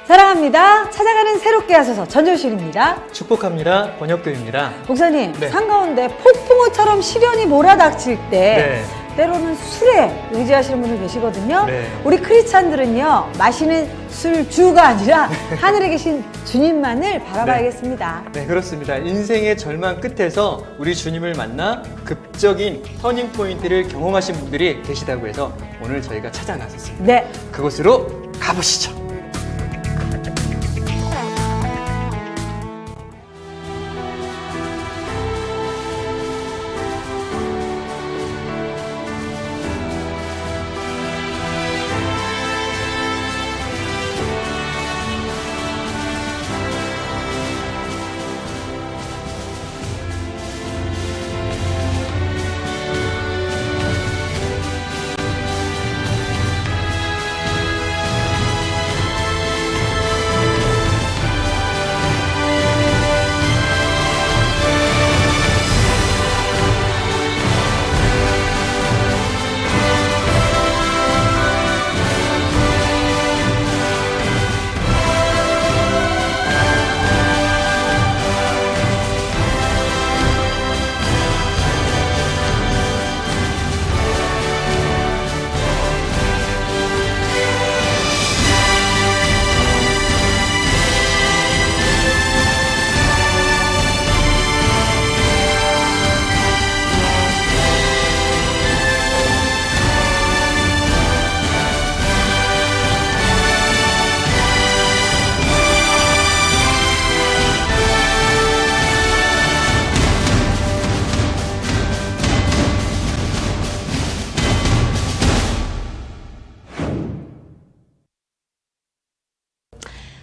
사랑합니다. 찾아가는 새롭게 하소서 전조실입니다. 축복합니다. 권혁규입니다. 목사님, 네. 산 가운데 폭풍우처럼 시련이 몰아닥칠 때 때로는 술에 의지하시는 분들 계시거든요. 네. 우리 크리스찬들은요, 마시는 술주가 아니라 하늘에 계신 주님만을 바라봐야겠습니다. 네, 그렇습니다. 인생의 절망 끝에서 우리 주님을 만나 극적인 터닝 포인트를 경험하신 분들이 계시다고 해서 오늘 저희가 찾아 나섰습니다. 네. 그곳으로 가보시죠.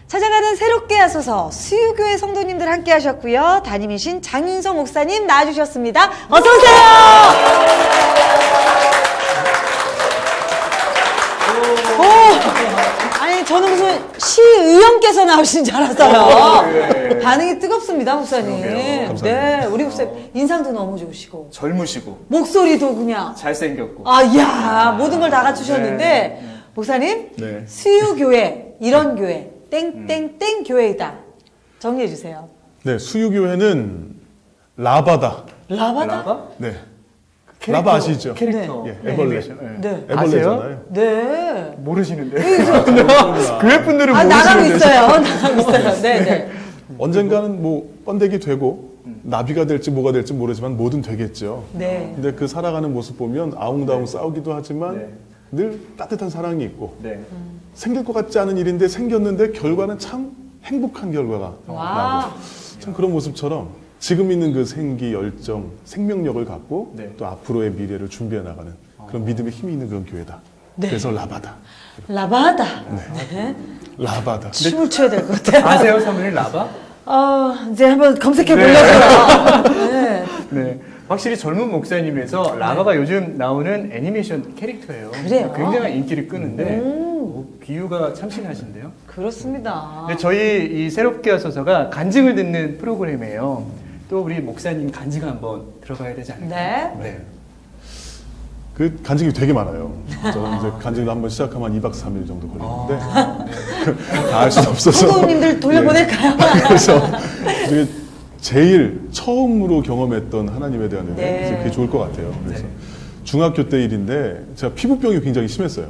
찾아가는 새롭게 하소서 수유교회 성도님들 함께 하셨고요. 담임이신 장윤성 목사님 나와주셨습니다. 어서오세요! 아니, 저는 무슨 시의원께서 나오신 줄 알았어요. 반응이 뜨겁습니다, 목사님. 감사합니다. 네, 우리 목사님 인상도 너무 좋으시고 젊으시고 목소리도 그냥 잘생겼고 이야, 모든 걸 다 갖추셨는데 네. 목사님, 네. 수유교회, 이런 교회, 땡땡땡 교회이다. 정리해 주세요. 네, 수유교회는 라바다. 라바다? 라바? 네. 캐릭터, 라바 아시죠? 캐릭터. 예, 애벌레. 네. 애벌레잖아요. 네. 모르시는데? 교회 분들은 나가고 모르시는데 있어요. 나가고 있어요. 네, 네. 언젠가는 뭐 번데기 되고 나비가 될지 뭐가 될지 모르지만 뭐든 되겠죠. 네. 근데 그 살아가는 모습 보면 아웅다웅 싸우기도 하지만 늘 따뜻한 사랑이 있고 네. 생길 것 같지 않은 일인데 생겼는데 결과는 참 행복한 결과가 와. 나고 참 그런 모습처럼 지금 있는 그 생기, 열정, 생명력을 갖고 네. 또 앞으로의 미래를 준비해 나가는 그런 믿음의 힘이 있는 그런 교회다. 네. 그래서 라바다. 라바다. 네. 라바다. 춤을 춰야 될 것 같아요. 아세요, 사모님 라바? 이제 한번 검색해 보려고요. 네. 네. 확실히 젊은 목사님에서 라바가 요즘 나오는 애니메이션 캐릭터예요. 그래요? 굉장한 인기를 끄는데 비유가 참신하신데요. 그렇습니다. 네, 저희 이 새롭게 하소서가 간증을 듣는 프로그램이에요. 또 우리 목사님 간증 한번 들어봐야 되지 않을까요? 네. 그 간증이 되게 많아요. 저는 이제 간증을 한번 시작하면 한 2박 3일 정도 걸리는데 다 할 수는 없어서. 성도님들 돌려보낼까요? 그래서 그게 제일 처음으로 경험했던 하나님에 대한 은혜, 네. 그래서 그게 좋을 것 같아요. 그래서 중학교 때 일인데 제가 피부병이 굉장히 심했어요.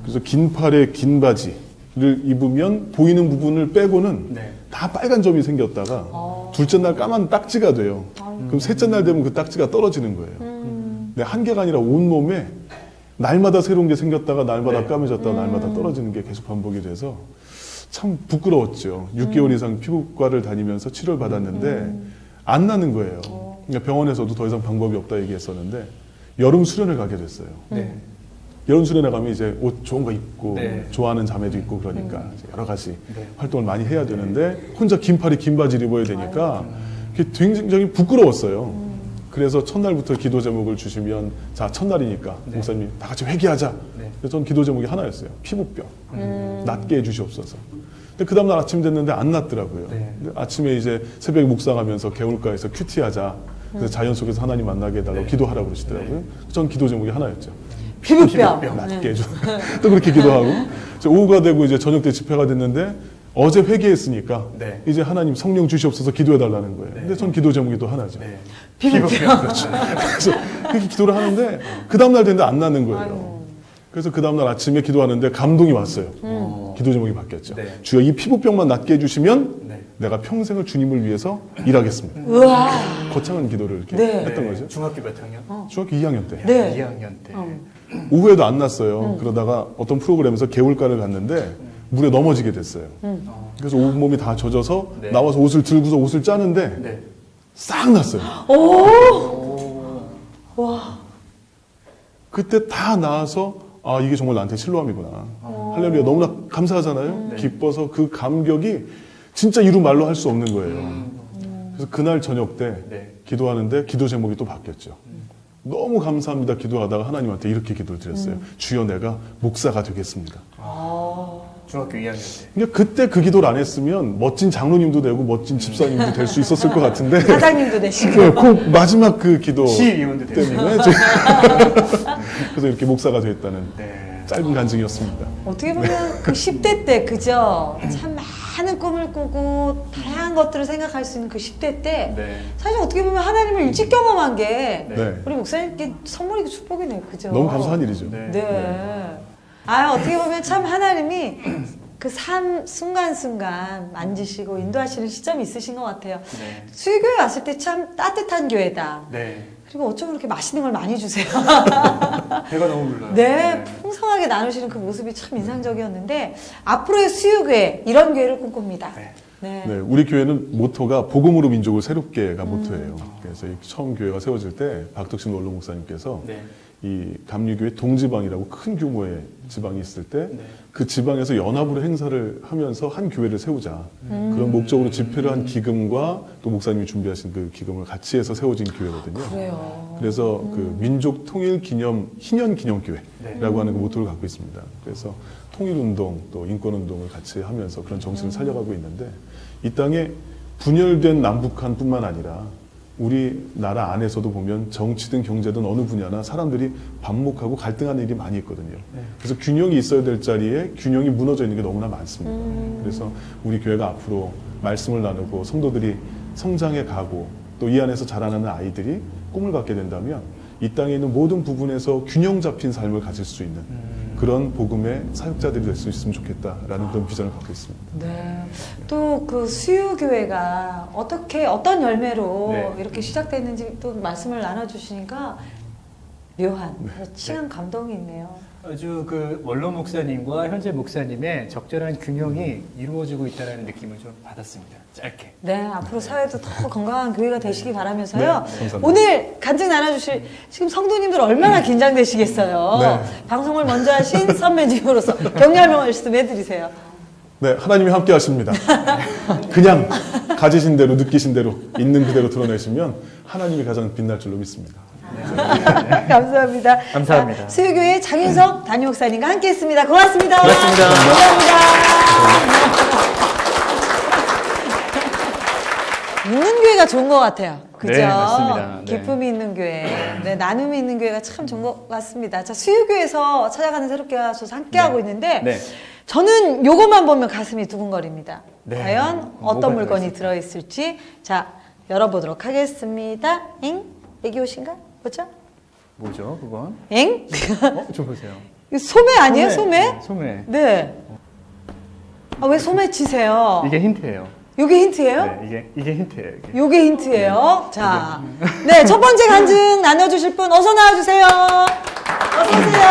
그래서 긴 팔에 긴 바지를 입으면 보이는 부분을 빼고는 다 빨간 점이 생겼다가 둘째 날 까만 딱지가 돼요. 그럼 셋째 날 되면 그 딱지가 떨어지는 거예요. 근데 한 개가 아니라 온몸에 날마다 새로운 게 생겼다가 날마다 까매졌다가 날마다 떨어지는 게 계속 반복이 돼서 참 부끄러웠죠. 6개월 이상 피부과를 다니면서 치료를 받았는데 안 나는 거예요. 그러니까 병원에서도 더 이상 방법이 없다 얘기했었는데 여름 수련을 가게 됐어요. 여름 수련회 가면 이제 옷 좋은 거 입고 좋아하는 자매도 있고 그러니까 이제 여러 가지 활동을 많이 해야 되는데 혼자 긴 팔이 긴 바지를 입어야 되니까 그게 굉장히 부끄러웠어요. 그래서 첫날부터 기도 제목을 주시면 자 첫날이니까 목사님이 다 같이 회개하자. 그래서 전 기도 제목이 하나였어요. 피부병 낫게 해주시옵소서. 근데 그 다음날 아침 됐는데 안 낫더라고요. 근데 아침에 이제 새벽에 묵상하면서 개울가에서 큐티하자. 그래서 자연 속에서 하나님 만나게 해달라고 기도하라고 그러시더라고요. 전 기도 제목이 하나였죠. 피부병. 낫게 해줘. 또 그렇게 기도하고 오후가 되고 이제 저녁 때 집회가 됐는데 어제 회개했으니까 네. 이제 하나님 성령 주시옵소서 기도해달라는 거예요. 근데 전 기도 제목이 또 하나죠. 네. 피부병. 그래서 그렇게 기도를 하는데 그 다음날 됐는데 안 나는 거예요. 그래서 그 다음날 아침에 기도하는데 감동이 왔어요. 기도 제목이 바뀌었죠. 네. 주여 이 피부병만 낫게 해주시면 네. 내가 평생을 주님을 위해서 일하겠습니다. 우와. 거창한 기도를 이렇게 네. 했던 거죠. 중학교 몇 학년? 중학교 2학년 때. 네. 2학년 때. 오후에도 안 났어요. 그러다가 어떤 프로그램에서 개울가를 갔는데 물에 넘어지게 됐어요. 그래서 온몸이 다 젖어서 네. 나와서 옷을 들고서 옷을 짜는데 네. 싹 났어요. 오. 와. 그때 다 나와서 아 이게 정말 나한테 실로함이구나. 할렐루야 너무나 감사하잖아요. 기뻐서 그 감격이 진짜 이루 말로 할 수 없는 거예요. 그래서 그날 저녁 때 네. 기도하는데 기도 제목이 또 바뀌었죠. 너무 감사합니다 기도하다가 하나님한테 이렇게 기도를 드렸어요. 주여 내가 목사가 되겠습니다. 중학교 2학년 때. 그러니까 그때 그 기도를 안 했으면 멋진 장로님도 되고 멋진 집사님도 될 수 있었을 것 같은데 사장님도 되시고. 네, 그 마지막 그 기도 시위원도 되고. 때문에 그래서 이렇게 목사가 됐다는 네. 짧은 간증이었습니다. 어떻게 보면 그 10대 때 그죠? 참 많은 꿈을 꾸고 다양한 것들을 생각할 수 있는 그 10대 때 네. 사실 어떻게 보면 하나님을 일찍 경험한 게 네. 우리 목사님께 선물이고 축복이네요. 그죠? 너무 감사한 일이죠. 네. 네. 아, 어떻게 보면 참 하나님이 그 삶 순간순간 만지시고 인도하시는 시점이 있으신 것 같아요. 네. 수유교회 왔을 때 참 따뜻한 교회다. 네. 그리고 어쩜 그렇게 맛있는 걸 많이 주세요. 배가 너무 불러요. 네, 풍성하게 나누시는 그 모습이 참 인상적이었는데 앞으로의 수유교회 이런 교회를 꿈꿉니다. 네. 네. 네, 우리 교회는 모토가 복음으로 민족을 새롭게가 모토예요. 그래서 이 처음 교회가 세워질 때 박덕신 원로 목사님께서 네. 이 감리교회 동지방이라고 큰 규모의 지방이 있을 때 네. 그 지방에서 연합으로 행사를 하면서 한 교회를 세우자 그런 목적으로 집회를 한 기금과 또 목사님이 준비하신 그 기금을 같이 해서 세워진 교회거든요. 그래요. 그래서 그 민족 통일 기념 희년 기념교회라고 네. 하는 그 모토를 갖고 있습니다. 그래서 통일 운동 또 인권 운동을 같이 하면서 그런 정신을 살려가고 있는데 이 땅에 분열된 남북한뿐만 아니라 우리나라 안에서도 보면 정치든 경제든 어느 분야나 사람들이 반목하고 갈등하는 일이 많이 있거든요. 그래서 균형이 있어야 될 자리에 균형이 무너져 있는 게 너무나 많습니다. 그래서 우리 교회가 앞으로 말씀을 나누고 성도들이 성장해 가고 또 이 안에서 자라나는 아이들이 꿈을 갖게 된다면 이 땅에 있는 모든 부분에서 균형 잡힌 삶을 가질 수 있는 그런 복음의 사역자들이 될 수 있으면 좋겠다라는 그런 비전을 갖고 있습니다. 네. 또 그 수유교회가 어떤 열매로 네. 이렇게 시작됐는지 또 말씀을 나눠주시니까 묘한, 칭한 감동이 있네요. 아주 그 원로 목사님과 현재 목사님의 적절한 균형이 이루어지고 있다는 느낌을 좀 받았습니다. 짧게. 네, 앞으로 사회도 더 건강한 교회가 되시기 바라면서요. 네, 감사합니다. 오늘 간증 나눠주실 지금 성도님들 얼마나 긴장되시겠어요. 네. 방송을 먼저 하신 선배님으로서 격려할 말씀 해드리세요. 네, 하나님이 함께 하십니다. 그냥 가지신 대로 느끼신 대로 있는 그대로 드러내시면 하나님이 가장 빛날 줄로 믿습니다. 감사합니다. 감사합니다. 자, 수유교회 장윤석 담임 목사님과 함께했습니다. 고맙습니다. 고맙습니다. 감사합니다. 있는 교회가 좋은 것 같아요. 그죠? 네, 맞습니다. 네. 기쁨이 있는 교회, 네, 나눔이 있는 교회가 참 좋은 것 같습니다. 자, 수유교회에서 찾아가는 새롭게 하소서 함께하고 네. 있는데, 네. 저는 요것만 보면 가슴이 두근거립니다. 네. 과연 뭐가 어떤 물건이 들어있을까? 들어있을지, 자, 열어보도록 하겠습니다. 애기 옷인가? 뭐죠? 뭐죠, 그건? 엥? 좀 보세요. 이거 소매 아니에요? 소매? 소매. 네. 아, 왜 소매 치세요? 이게 힌트예요. 요게 힌트예요? 네, 이게 힌트예요. 이게. 요게 힌트예요. 자, 네, 첫 번째 간증 나눠주실 분 어서 나와주세요. 어서 오세요.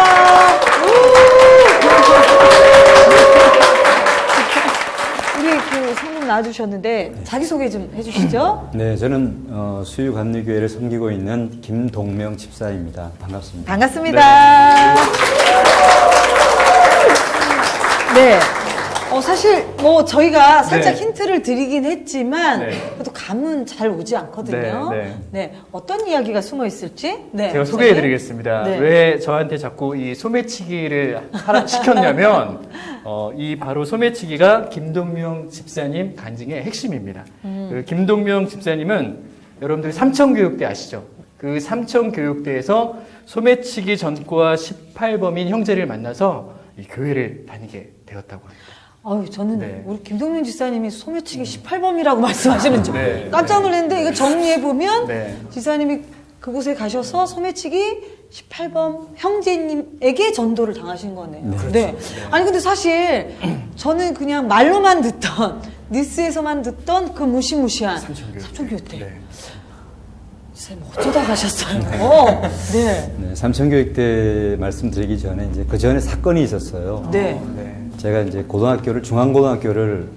우리 그 성님 나와주셨는데 자기 소개 좀 해주시죠. 네, 저는 수유감리교회를 섬기고 있는 김동명 집사입니다. 반갑습니다. 반갑습니다. 네. 사실 뭐 저희가 살짝 네. 힌트를 드리긴 했지만 네. 그래도 감은 잘 오지 않거든요. 네. 어떤 이야기가 숨어 있을지 네, 제가 소개해드리겠습니다. 네. 왜 저한테 자꾸 이 소매치기를 시켰냐면 이 바로 소매치기가 김동명 집사님 간증의 핵심입니다. 그 김동명 집사님은 여러분들이 삼천교육대 아시죠? 그 삼천교육대에서 소매치기 전과 18범인 형제를 만나서 이 교회를 다니게 되었다고 합니다. 아유, 저는 네. 우리 김동민 지사님이 소매치기 18범이라고 말씀하시는 줄 네. 깜짝 놀랐는데 이거 정리해보면 네. 지사님이 그곳에 가셔서 소매치기 18범 형제님에게 전도를 당하신 거네요. 네. 아니 근데 사실 저는 그냥 말로만 듣던 뉴스에서만 듣던 그 무시무시한 삼천교육대. 네. 지사님 어쩌다 가셨어요? 네. 네, 삼천교육대 말씀드리기 전에 이제 그 전에 사건이 있었어요. 네. 네. 제가 이제 중앙고등학교를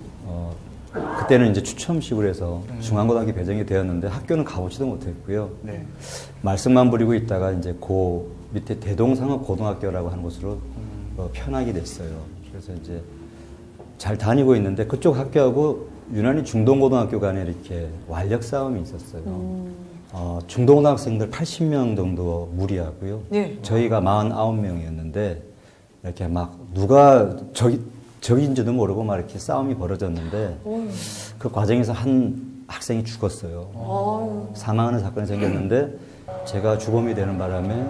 그때는 이제 추첨식으로 해서 중앙고등학교 배정이 되었는데 학교는 가보지도 못했고요. 네. 말씀만 부리고 있다가 이제 그 밑에 대동상업고등학교라고 하는 곳으로 편하게 됐어요. 그래서 이제 잘 다니고 있는데 그쪽 학교하고 유난히 중동고등학교 간에 이렇게 완력 싸움이 있었어요. 중동고등학생들 80명 정도 무리하고요. 네. 저희가 49명이었는데 이렇게 막 누가 적인지도 모르고 막 이렇게 싸움이 벌어졌는데 그 과정에서 한 학생이 죽었어요. 사망하는 사건이 생겼는데 제가 주범이 되는 바람에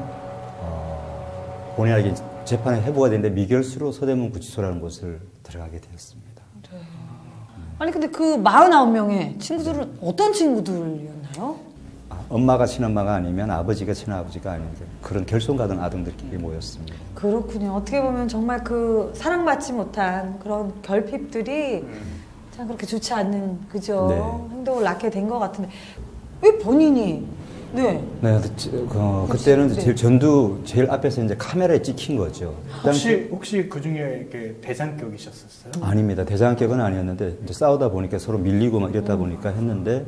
본의 아니게 재판에 회부가 됐는데 미결수로 서대문 구치소라는 곳을 들어가게 되었습니다. 아니 근데 그 49명의 친구들은 어떤 친구들이었나요? 엄마가 친엄마가 아니면 아버지가 친아버지가 아닌 그런 결손가던 아동들끼리 모였습니다. 그렇군요. 어떻게 보면 정말 그 사랑받지 못한 그런 결핍들이 참 그렇게 좋지 않는 그죠 네. 행동을 낳게 된 것 같은데 왜 본인이 네. 네, 그때는 네. 제일 앞에서 이제 카메라에 찍힌 거죠. 혹시 그 중에 이렇게 대장격이셨었어요? 아닙니다. 대장격은 아니었는데 이제 싸우다 보니까 서로 밀리고 막 이랬다 보니까 했는데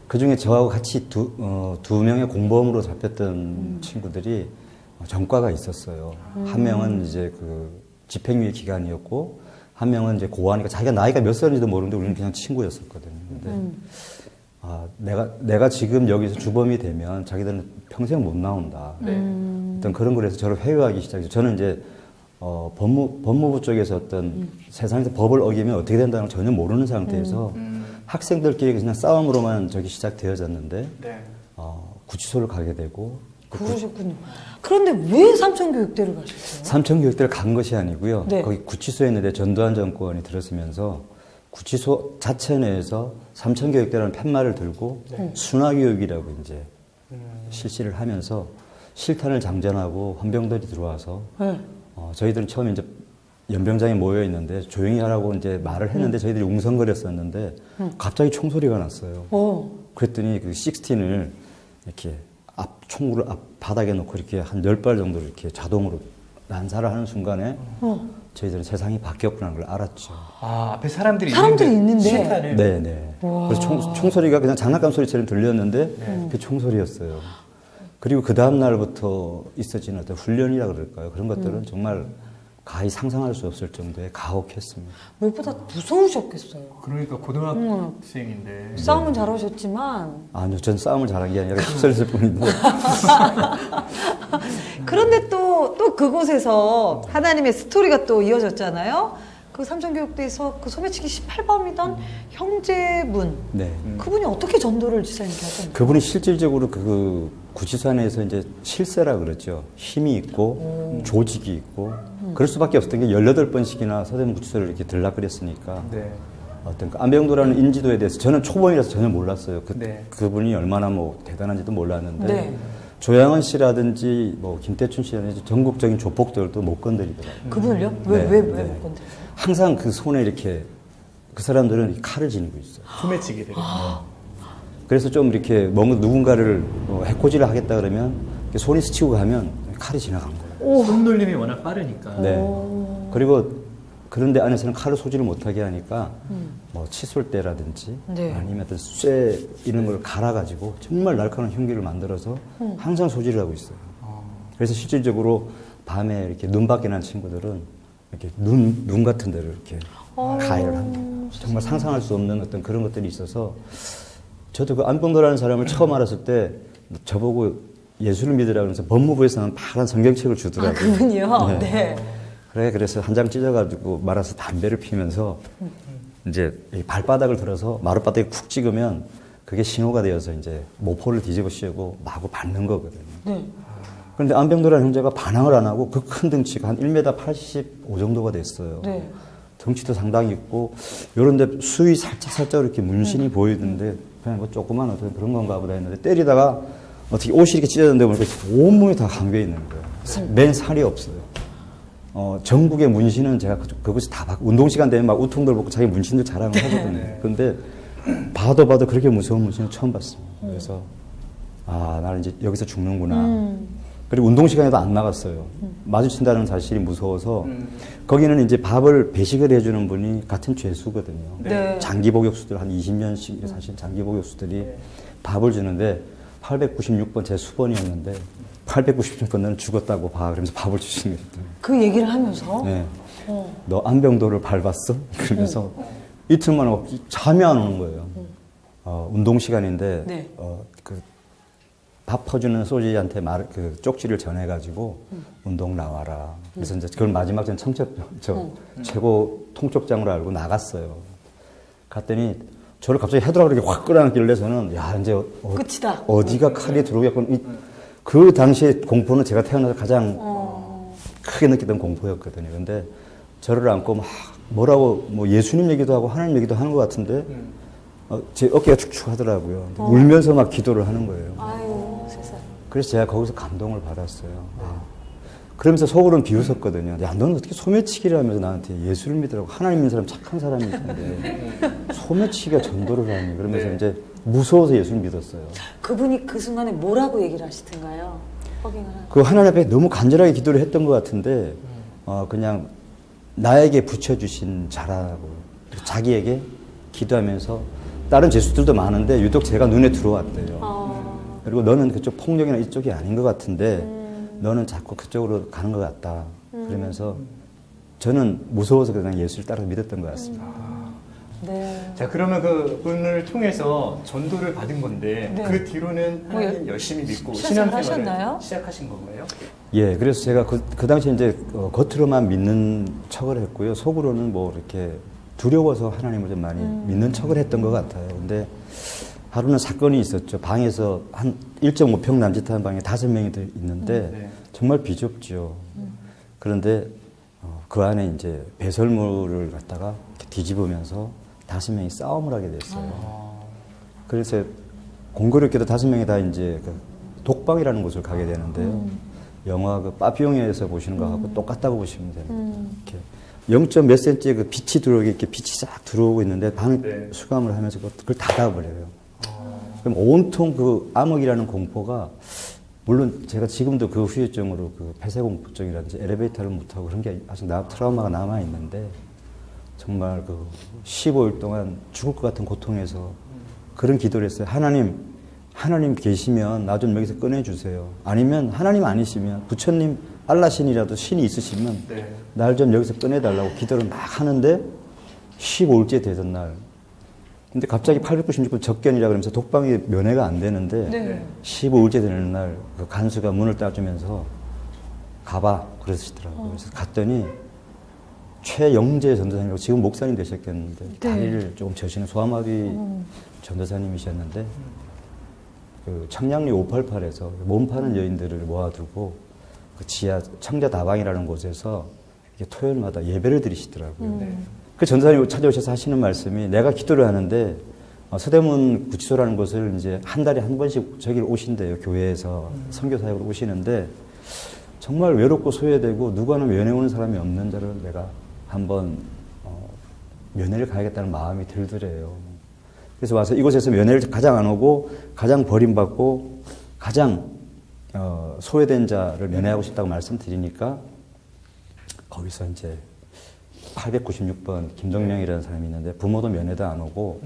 그 중에 저하고 같이 두 명의 공범으로 잡혔던 친구들이 전과가 있었어요. 한 명은 이제 그 집행유예 기간이었고 한 명은 이제 고아니까 자기가 나이가 몇 살인지도 모르는데 우리는 그냥 친구였었거든요. 근데 내가 지금 여기서 주범이 되면 자기들은 평생 못 나온다. 어떤 그런 거에서 저를 회유하기 시작했어요. 저는 이제 법무부 쪽에서 어떤 세상에서 법을 어기면 어떻게 된다는 걸 전혀 모르는 상태에서 학생들끼리 그냥 싸움으로만 저기 시작되어졌는데 네. 구치소를 가게 되고 그러셨군요. 그런데 왜 삼천교육대를 가셨어요? 삼천교육대를 간 것이 아니고요. 네. 거기 구치소에 있는데 전두환 정권이 들어서면서 구치소 자체 내에서 삼천교육대라는 팻말을 들고 순화교육이라고 이제 실시를 하면서 실탄을 장전하고 헌병들이 들어와서 네. 저희들은 처음에 이제 연병장에 모여 있는데 조용히 하라고 이제 말을 했는데 저희들이 웅성거렸었는데 갑자기 총소리가 났어요. 그랬더니 그 16을 이렇게 총구를 앞 바닥에 놓고 이렇게 한 10발 정도 이렇게 자동으로 난사를 하는 순간에 저희들은 세상이 바뀌었구나 걸 알았죠. 앞에 사람들이 있는데. 실탄을. 네네. 그래서 총소리가 그냥 장난감 소리처럼 들렸는데 그게 총소리였어요. 그리고 그 다음 날부터 있어지는 어떤 훈련이라 그럴까요? 그런 것들은 정말 가히 상상할 수 없을 정도의 가혹했습니다. 무엇보다 무서우셨겠어요. 그러니까 고등학생인데. 싸움은 잘하셨지만 아니요, 전 싸움을 잘한 게 아니라 휩쓸렸을 뿐인데. 그런데 또 그곳에서 하나님의 스토리가 또 이어졌잖아요. 그 삼천교육대에서 그 소매치기 18범이던 형제분 네. 그분이 어떻게 전도를 지사님께 하셨나요? 그분이 실질적으로 그 구치소 안에서 이제 실세라 그러죠. 힘이 있고 조직이 있고 그럴 수밖에 없었던 게 18번씩이나 서대문 구치소를 이렇게 들락거렸으니까 네. 어떤 그 안병도라는 인지도에 대해서 저는 초범이라서 전혀 몰랐어요. 네. 그분이 얼마나 뭐 대단한지도 몰랐는데 네. 조양은 씨라든지 뭐 김태춘 씨라든지 전국적인 조폭들도 못 건드리더라고요. 그분을요? 왜 네, 못 네. 건드렸어요? 항상 그 손에 이렇게 그 사람들은 칼을 지니고 있어요. 소매치기들. 그래서 좀 이렇게 뭔가 누군가를 해코지를 하겠다 그러면 이렇게 손이 스치고 가면 칼이 지나간 거예요. 손놀림이 워낙 빠르니까. 네. 그리고 그런데 안에서는 칼을 소지를 못하게 하니까 뭐 칫솔대라든지 네. 아니면 어떤 쇠 이런 걸 갈아가지고 정말 날카로운 흉기를 만들어서 항상 소지를 하고 있어요. 그래서 실질적으로 밤에 이렇게 눈 밖에 난 친구들은 이렇게 눈 같은 데를 이렇게 가해를 합니다. 정말 상상할 수 없는 어떤 그런 것들이 있어서 저도 그 안병도라는 사람을 처음 알았을 때 저보고 예수를 믿으라 그러면서 법무부에서는 파란 성경책을 주더라고요. 그분이요? 네. 네. 그래, 그래서 한 장 찢어가지고 말아서 담배를 피면서 이제 이 발바닥을 들어서 마룻바닥에 쿡 찍으면 그게 신호가 되어서 이제 모포를 뒤집어 씌우고 마구 밟는 거거든요. 네. 그런데 안병도라는 형제가 반항을 안 하고 그 큰 덩치가 한 1m 85 정도가 됐어요. 네. 덩치도 상당히 있고 요런데 수위 살짝 이렇게 문신이 보이던데 그냥 뭐 조그만 어떤 그런 건가 보다 했는데 때리다가 어떻게 옷이 이렇게 찢어졌는데 보니까 온몸이 다 감겨 있는 거예요. 맨 살이 없어요. 전국의 문신은 제가 그것이 다 운동 시간 되면 막 우퉁들 벗고 자기 문신들 자랑을 하거든요. 근데 봐도 그렇게 무서운 문신을 처음 봤습니다. 그래서 나는 이제 여기서 죽는구나. 그리고 운동 시간에도 안 나갔어요. 마주친다는 사실이 무서워서 거기는 이제 밥을 배식을 해주는 분이 같은 죄수거든요. 네. 장기 복역수들 한 20년씩 사실 장기 복역수들이 밥을 주는데 896번 제 수번이었는데 896번은 죽었다고 봐. 그러면서 밥을 주시는 거예요. 그 얘기를 하면서 네. 너 안병도를 밟았어? 그러면서 이틀만 하고 잠이 안 오는 거예요. 운동 시간인데 네. 밥 퍼주는 소지한테 그 쪽지를 전해가지고 운동 나와라. 그래서 이제 그걸 마지막 전 최고 통쪽장으로 알고 나갔어요. 갔더니 저를 갑자기 헤드락을 이렇게 확 끌어안길래 저는 야 이제 끝이다. 어디가 칼이 들어오겠군. 그 당시에 공포는 제가 태어나서 가장 크게 느끼던 공포였거든요. 근데 저를 안고 막 뭐라고 뭐 예수님 얘기도 하고 하나님 얘기도 하는 것 같은데 제 어깨가 축축하더라고요. 울면서 막 기도를 하는 거예요. 아유, 세상에. 그래서 제가 거기서 감동을 받았어요. 그러면서 속으로는 비웃었거든요. 야, 너는 어떻게 소매치기를 하면서 나한테 예수를 믿으라고 하나님 믿는 사람 착한 사람일 텐데 소매치기가 전도를 하니 그러면서 이제 무서워서 예수를 믿었어요. 그분이 그 순간에 뭐라고 얘기를 하시던가요? 허깅을 하고. 그 하나님 앞에 너무 간절하게 기도를 했던 것 같은데 그냥 나에게 붙여주신 자라고 자기에게 기도하면서 다른 죄수들도 많은데 유독 제가 눈에 들어왔대요. 그리고 너는 그쪽 폭력이나 이쪽이 아닌 것 같은데 너는 자꾸 그쪽으로 가는 것 같다. 그러면서 저는 무서워서 그냥 예수를 따라 믿었던 것 같습니다. 네. 자, 그러면 그 분을 통해서 전도를 받은 건데 네. 그 뒤로는 뭐 하나님 열심히 믿고 신앙생활 신앙생활을 하셨나요? 시작하신 건가요? 예, 그래서 제가 그 당시에 이제 겉으로만 믿는 척을 했고요. 속으로는 뭐 이렇게 두려워서 하나님을 좀 많이 믿는 척을 했던 것 같아요. 근데 하루는 사건이 있었죠. 방에서 한 1.5평 남짓한 방에 5명이 있는데 네. 정말 비좁죠. 그런데 그 안에 이제 배설물을 갖다가 이렇게 뒤집으면서 5명이 싸움을 하게 됐어요. 그래서 공교롭게도 5명이 다 이제 그 독방이라는 곳을 가게 되는데요. 영화 그 빠삐용에서 보시는 거하고 똑같다고 보시면 됩니다. 이렇게 0. 몇 센치의 그 빛이 들어오게 이렇게 빛이 싹 들어오고 있는데 방을 네. 수감을 하면서 그걸 닫아버려요. 그럼 온통 그 암흑이라는 공포가 물론 제가 지금도 그 후유증으로 그 폐쇄공포증이라든지 엘리베이터를 못 타고 그런 게 아직 트라우마가 남아 있는데 정말 그 15일 동안 죽을 것 같은 고통에서 그런 기도를 했어요. 하나님 계시면 나 좀 여기서 꺼내주세요. 아니면 하나님 아니시면 부처님 알라신이라도 신이 있으시면 네. 날 좀 여기서 꺼내달라고 기도를 막 하는데 15일째 되던 날 근데 갑자기 896번 접견이라 그러면서 독방이 면회가 안 되는데 네. 15일째 되는 날 그 간수가 문을 따주면서 가봐 그러시더라고요. 그래서 갔더니 최영재 전도사님이라고 지금 목사님 되셨겠는데 다리를 조금 저시는 소아마비 전도사님이셨는데 그 청량리 588에서 몸 파는 여인들을 모아두고 그 지하 청자다방이라는 곳에서 이렇게 토요일마다 예배를 드리시더라고요. 그 전도사님 찾아오셔서 하시는 말씀이 내가 기도를 하는데 서대문 구치소라는 곳을 이제 한 달에 한 번씩 저기를 오신대요. 교회에서 선교사역으로 오시는데 정말 외롭고 소외되고 누구나 면회 오는 사람이 없는 자를 내가 한번 면회를 가야겠다는 마음이 들더래요. 그래서 와서 이곳에서 면회를 가장 안 오고 가장 버림받고 가장 소외된 자를 면회하고 싶다고 말씀드리니까 거기서 이제 896번 김동명이라는 사람이 있는데 부모도 면회도 안 오고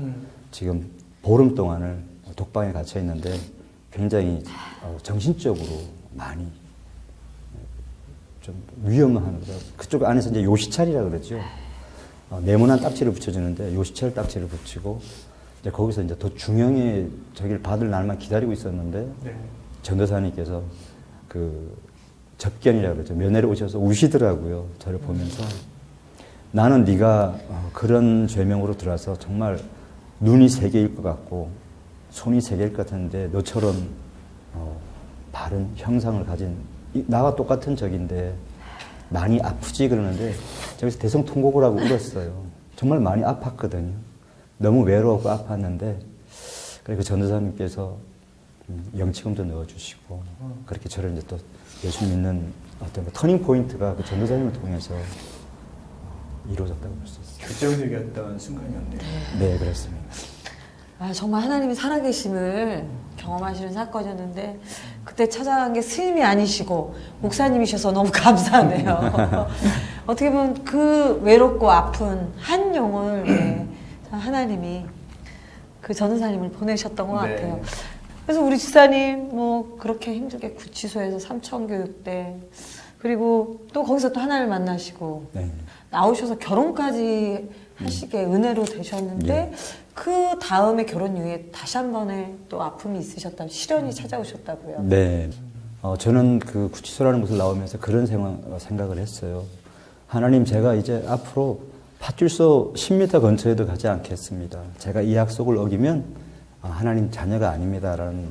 지금 보름 동안을 독방에 갇혀 있는데 굉장히 정신적으로 많이 좀 위험한 그쪽 안에서 이제 요시찰이라 그러죠. 네모난 딱지를 붙여주는데 요시찰 딱지를 붙이고 이제 거기서 이제 더 중형의 저기를 받을 날만 기다리고 있었는데 네. 전도사님께서 그 접견이라 그러죠. 면회를 오셔서 우시더라고요. 저를 보면서 나는 네가 그런 죄명으로 들어와서 정말 눈이 세 개일 것 같고 손이 세 개일 것 같은데 너처럼 바른 형상을 가진 나와 똑같은 적인데 많이 아프지 그러는데 저기서 대성통곡을 하고 울었어요. 정말 많이 아팠거든요. 너무 외로웠고 아팠는데 그리고 전도사님께서 영치금도 넣어주시고 그렇게 저를 이제 또 예수 믿는 어떤 터닝 포인트가 그 전도사님을 통해서 이루어졌다고 볼 수 있어요. 결정적이었던 순간이었네요. 네, 그렇습니다. 아, 정말 하나님이 살아계심을 경험하시는 사건이었는데 그때 찾아간 게 스님이 아니시고 목사님이셔서 너무 감사하네요. 어떻게 보면 그 외롭고 아픈 한 영을 네, 하나님이 그 전도사님을 보내셨던 것 네. 같아요. 그래서 우리 집사님 뭐 그렇게 힘들게 구치소에서 삼천교육대 그리고 또 거기서 또 하나님을 만나시고 네. 나오셔서 결혼까지 하시게 은혜로 되셨는데 예. 그 다음에 결혼 이후에 다시 한 번의 또 아픔이 있으셨다면 시련이 찾아오셨다고요. 네. 저는 그 구치소라는 곳을 나오면서 그런 생각을 했어요. 하나님, 제가 이제 앞으로 파출소 10m 근처에도 가지 않겠습니다. 제가 이 약속을 어기면 하나님 자녀가 아닙니다라는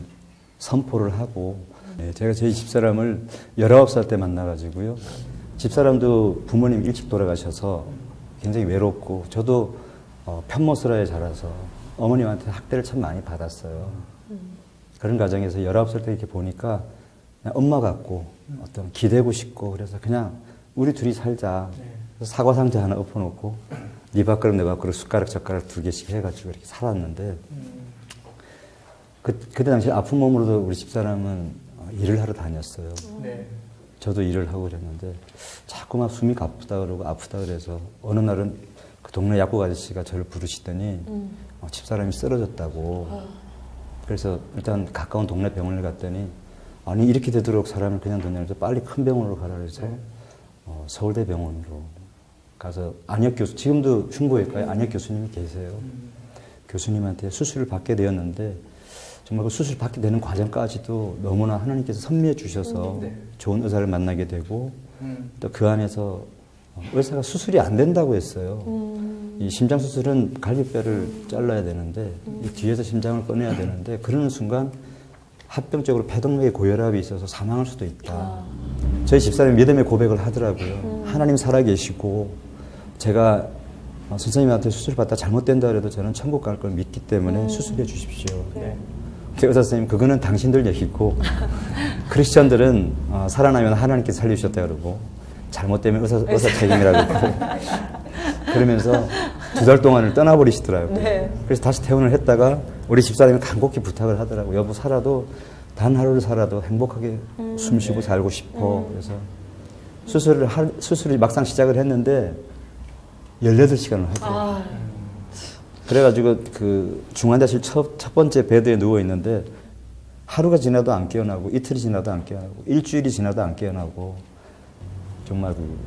선포를 하고 네, 제가 저희 집사람을 19살 때 만나가지고요. 집사람도 부모님 일찍 돌아가셔서 굉장히 외롭고 저도 편모스라에 자라서 어머님한테 학대를 참 많이 받았어요. 그런 과정에서 19살 때 이렇게 보니까 그냥 엄마 같고 어떤 기대고 싶고 그래서 그냥 우리 둘이 살자. 그래서 사과 상자 하나 엎어놓고 네 밥그릇 내 밥그릇 숟가락 젓가락 2개씩 해가지고 이렇게 살았는데 그때 당시 아픈 몸으로도 우리 집사람은 일을 하러 다녔어요. 네. 저도 일을 하고 그랬는데 자꾸 막 숨이 가쁘다 그러고 아프다 그래서 어느 날은 그 동네 약국 아저씨가 저를 부르시더니 집사람이 쓰러졌다고. 그래서 일단 가까운 동네 병원을 갔더니 아니 이렇게 되도록 사람을 그냥 뒀냐면서 빨리 큰 병원으로 가라 그래서 서울대 병원으로 가서 안혁 교수, 지금도 흉부외과에 안혁 교수님이 계세요. 교수님한테 수술을 받게 되었는데 정말 그 수술 받게 되는 과정까지도 너무나 하나님께서 섭리해 주셔서 좋은 의사를 만나게 되고 또 그 안에서 의사가 수술이 안 된다고 했어요. 이 심장 수술은 갈비뼈를 잘라야 되는데 이 뒤에서 심장을 꺼내야 되는데 그러는 순간 합병적으로 폐동맥에 고혈압이 있어서 사망할 수도 있다. 저희 집사람이 믿음의 고백을 하더라고요. 하나님 살아계시고 제가 선생님한테 수술받다 잘못된다 그래도 저는 천국 갈 걸 믿기 때문에 수술해 주십시오. 네. 의사 선생님 그거는 당신들 얘기고 크리스천들은 살아나면 하나님께서 살려주셨다 그러고 잘못되면 의사 책임이라고 그러고 그러면서 2달 동안을 떠나버리시더라고요. 네. 그래서 다시 퇴원을 했다가 우리 집사람이 간곡히 부탁을 하더라고요. 여보 살아도 단 하루를 살아도 행복하게 숨 쉬고 살고 싶어. 그래서 수술이 막상 시작을 했는데 18시간을 하더라고요. 그래가지고 그 중환자실 첫 번째 베드에 누워 있는데 하루가 지나도 안 깨어나고 이틀이 지나도 안 깨어나고 일주일이 지나도 안 깨어나고 정말 그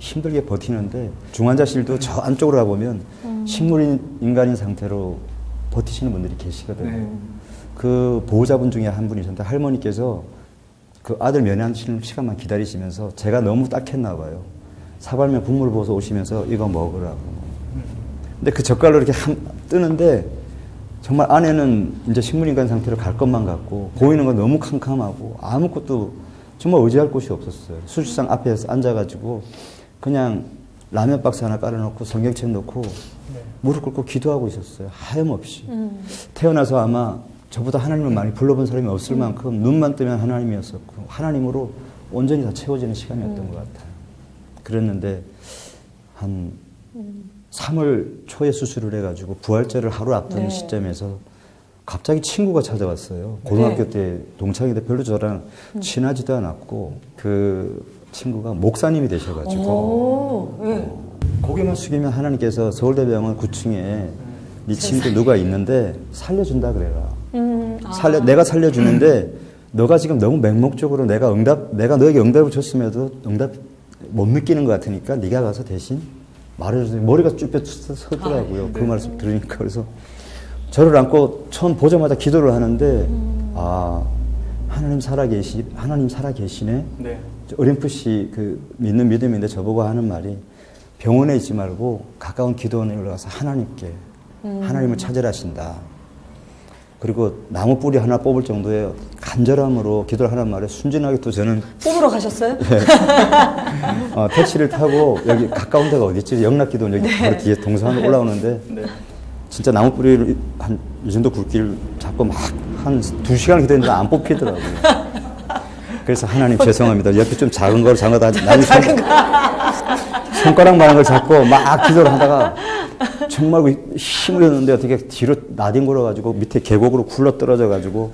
힘들게 버티는데 중환자실도 저 안쪽으로 가보면 식물인 인간인 상태로 버티시는 분들이 계시거든요. 네. 그 보호자분 중에 한 분이셨는데 할머니께서 그 아들 면회하시는 시간만 기다리시면서 제가 너무 딱했나 봐요. 사발면 국물을 부어서 오시면서 이거 먹으라고. 근데 그 젓갈로 이렇게 뜨는데 정말 안에는 이제 식물인간 상태로 갈 것만 같고 보이는 건 너무 캄캄하고 아무것도 정말 의지할 곳이 없었어요. 수술상 앞에서 앉아가지고 그냥 라면 박스 하나 깔아놓고 성경책 놓고 무릎 꿇고 기도하고 있었어요. 하염없이. 태어나서 아마 저보다 하나님을 많이 불러본 사람이 없을 만큼 눈만 뜨면 하나님이었었고 하나님으로 온전히 다 채워지는 시간이었던 것 같아요. 그랬는데 한 3월 초에 수술을 해가지고 부활절을 하루 앞둔 시점에서 갑자기 친구가 찾아왔어요. 고등학교 때 동창인데 별로 저랑 친하지도 않았고 그 친구가 목사님이 되셔가지고 고개만 숙이면 하나님께서 서울대병원 9층에 네 친구 누가 있는데 살려준다 그래라. 내가 살려주는데 너가 지금 너무 맹목적으로 내가 너에게 응답을 줬음에도 응답 못 느끼는 것 같으니까 네가 가서 대신 말해줘서 머리가 쭈뼛 서더라고요. 그 말씀 들으니까. 그래서 저를 안고 처음 보자마자 기도를 하는데 하나님 살아계시네. 네. 어렴풋이 그 믿는 믿음인데 저보고 하는 말이 병원에 있지 말고 가까운 기도원에 올라가서 하나님을 찾으라 하신다. 그리고 나무 뿌리 하나 뽑을 정도의 간절함으로 기도를 하는 말에 순진하게 또 저는 뽑으러 가셨어요? 택시를 타고 여기 가까운 데가 어디 있지? 영락기도 여기 바로 뒤에 동산으로 올라오는데 진짜 나무 뿌리를 한 이 정도 굵기를 잡고 막 한 2시간 기도했는데 안 뽑히더라고요. 그래서 하나님 죄송합니다. 옆에 좀 작은 걸 잡아다 손가락만한 걸 잡고 막 기도를 하다가 정말 힘을 줬는데 어떻게 뒤로 나뒹굴어가지고 밑에 계곡으로 굴러 떨어져가지고